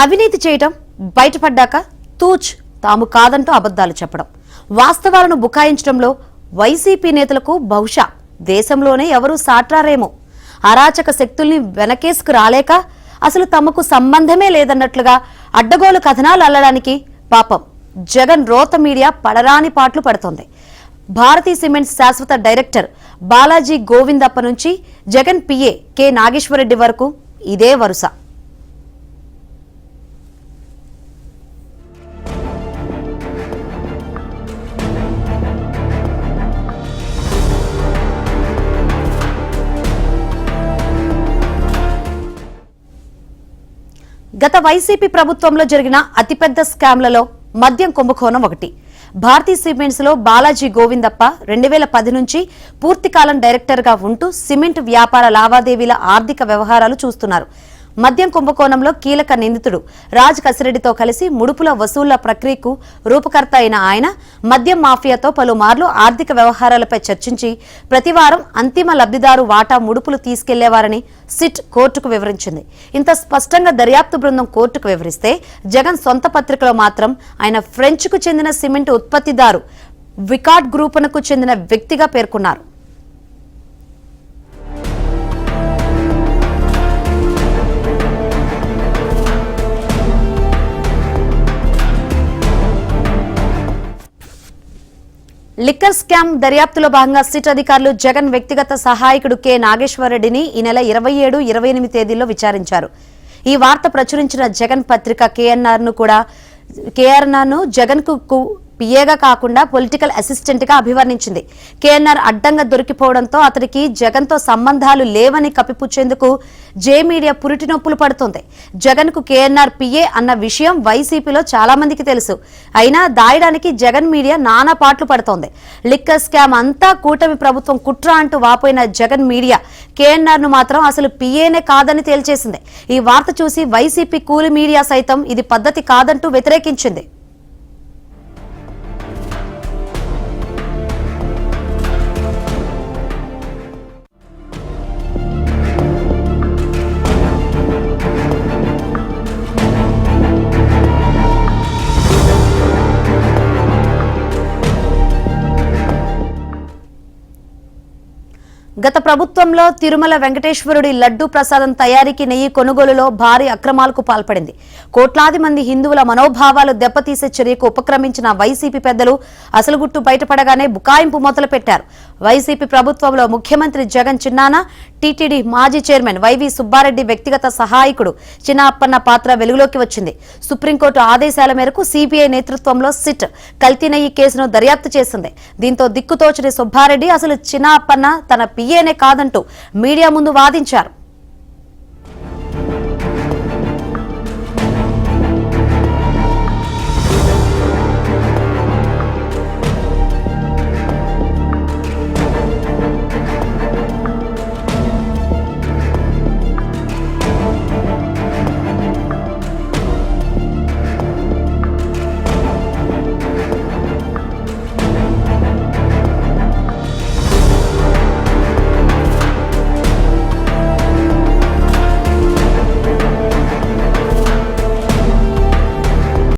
అవినీతి చేయటం బయటపడ్డాక తూచ్ తాము కాదంటూ అబద్ధాలు చెప్పడం, వాస్తవాలను బుకాయించడంలో వైసీపీ నేతలకు బహుశా దేశంలోనే ఎవరూ సాట్రారేమో. అరాచక శక్తుల్ని వెనకేసుకు రాలేక అసలు తమకు సంబంధమే లేదన్నట్లుగా అడ్డగోలు కథనాలు అల్లడానికి పాపం జగన్ రోత మీడియా పడరాని పాటలు పడుతోంది. భారతీ సిమెంట్స్ శాశ్వత డైరెక్టర్ బాలాజీ గోవిందప్ప నుంచి జగన్ పిఏ కె నాగేశ్వరరెడ్డి వరకు ఇదే వరుస. గత వైసీపీ ప్రభుత్వంలో జరిగిన అతిపెద్ద స్కామ్లలో మద్యం కుంభకోణం ఒకటి. భారతీ సిమెంట్స్ లో బాలాజీ గోవిందప్ప 2010 నుంచి పూర్తికాలం డైరెక్టర్ గా ఉంటూ సిమెంట్ వ్యాపార లావాదేవీల ఆర్థిక వ్యవహారాలు చూస్తున్నారు. మద్యం కుంభకోణంలో కీలక నిందితుడు రాజ్ కసిరెడ్డితో కలిసి ముడుపుల వసూళ్ల ప్రక్రియకు రూపకర్త అయిన ఆయన మద్యం మాఫియాతో పలుమార్లు ఆర్థిక వ్యవహారాలపై చర్చించి ప్రతివారం అంతిమ లబ్ధిదారు వాటా ముడుపులు తీసుకెళ్లేవారని సిట్ కోర్టుకు వివరించింది. ఇంత స్పష్టంగా దర్యాప్తు బృందం కోర్టుకు వివరిస్తే జగన్ సొంత పత్రికలో మాత్రం ఆయన ఫ్రెంచ్ కు చెందిన సిమెంట్ ఉత్పత్తిదారు వికాట్ గ్రూపునకు చెందిన వ్యక్తిగా పేర్కొన్నారు. లిక్కర్ స్కామ్ దర్యాప్తులో భాగంగా సిట్ అధికారులు జగన్ వ్యక్తిగత సహాయకుడు కె నాగేశ్వరరెడ్డిని ఈ నెల 27, 28 తేదీల్లో విచారించారు. ఈ వార్త ప్రచురించిన జగన్ పత్రిక కేఆర్ఆర్ ను జగన్ కు పిఏగా కాకుండా పొలిటికల్ అసిస్టెంట్ గా అభివర్ణించింది. కేఎన్ఆర్ అడ్డంగా దొరికిపోవడంతో అతడికి జగన్ తో సంబంధాలు లేవని కప్పిపుచ్చేందుకు జే మీడియా పురిటి నొప్పులు పడుతోంది. జగన్ కు కేఎన్ఆర్ పిఏ అన్న విషయం వైసీపీలో చాలా మందికి తెలుసు. అయినా దాయడానికి జగన్ మీడియా నానా పాట్లు పడుతోంది. లిక్కర్ స్కామ్ అంతా కూటమి ప్రభుత్వం కుట్ర అంటూ వాపోయిన జగన్ మీడియా కేఎన్ఆర్ ను మాత్రం అసలు పిఏనే కాదని తేల్చేసింది. ఈ వార్త చూసి వైసీపీ కూలి మీడియా సైతం ఇది పద్ధతి కాదంటూ వ్యతిరేకించింది. గత ప్రభుత్వంలో తిరుమల వెంకటేశ్వరుడి లడ్డూ ప్రసాదం తయారీకి నెయ్యి కొనుగోలులో భారీ అక్రమాలకు పాల్పడింది. కోట్లాది మంది హిందువుల మనోభావాలు దెబ్బతీసే చర్యకు ఉపక్రమించిన వైసీపీ పెద్దలు అసలు గుట్టు బయటపడగానే బుకాయింపు మొదలుపెట్టారు. వైసీపీ ప్రభుత్వంలో ముఖ్యమంత్రి జగన్ చిన్నాన, టీటీడీ మాజీ చైర్మన్ వైవి సుబ్బారెడ్డి వ్యక్తిగత సహాయకుడు చిన్నప్పన్న పాత్ర వెలుగులోకి వచ్చింది. సుప్రీంకోర్టు ఆదేశాల మేరకు సిబిఐ నేతృత్వంలో సిట్ కల్తీ నెయ్యి కేసును దర్యాప్తు చేసింది. దీంతో దిక్కుతోచని సుబ్బారెడ్డి అసలు చిన్నప్పన్న తన పిఏనే కాదంటూ మీడియా ముందు వాదించారు.